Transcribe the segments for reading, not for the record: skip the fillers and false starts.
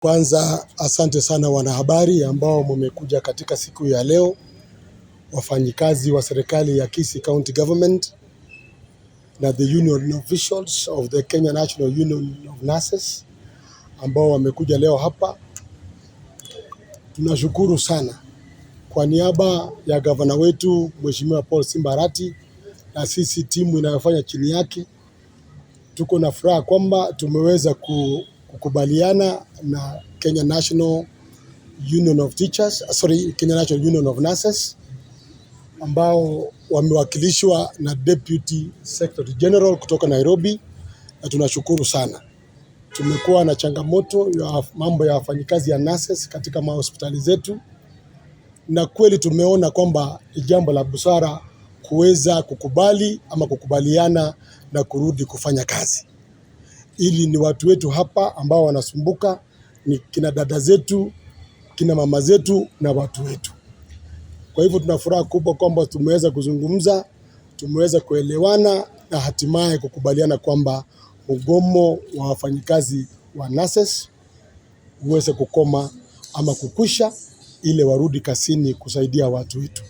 Kwanza asante sana wanahabari ambao mmekuja katika siku ya leo, wafanyikazi wa serikali ya Kisii County Government na the union officials of the Kenya National Union of Nurses ambao wamekuja leo hapa. Tunashukuru sana kwa niaba ya gavana wetu Mheshimiwa Paul Simba Arati na sisi timu inayofanya chini yake. Tuko na furaha kwamba tumeweza kukubaliana na Kenya National Union of Teachers, Kenya National Union of Nurses ambao wamewakilishwa na Deputy Secretary General kutoka Nairobi, na tunashukuru sana. Tumekuwa na changamoto ya mambo ya wafanyikazi ya nurses katika mahospitali zetu, na kweli tumeona kwamba ni jambo la busara kuweza kukubali ama kukubaliana na kurudi kufanya kazi. Ili ni watu wetu hapa ambao wanasumbuka, ni kina dada zetu, kina mama zetu na watu wetu. Kwa hivyo tuna furaha kubwa kwamba tumeweza kuzungumza, tumeweza kuelewana na hatimaye kukubaliana kwamba mgomo wa wafanyikazi wa nurses uweze kukoma ama kukwisha, ili warudi kazini kusaidia watu wetu.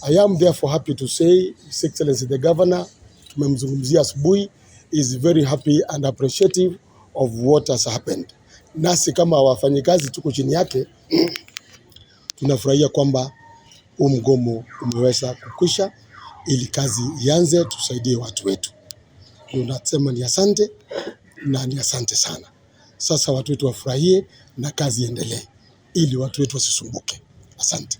I am therefore happy to say His Excellency the Governor, tumemzungumzia asubuhi, is very happy and appreciative of what has happened. Nasi kama wafanyikazi tuko chini yake, tunafurahia kwamba mgomo umeweza kukwisha ili kazi ianze, tusaidie watu wetu. Tunasema ni asante na ni asante sana. Sasa watu wetu wafurahie na kazi iendelee ili watu wetu wasisumbuke. Asante.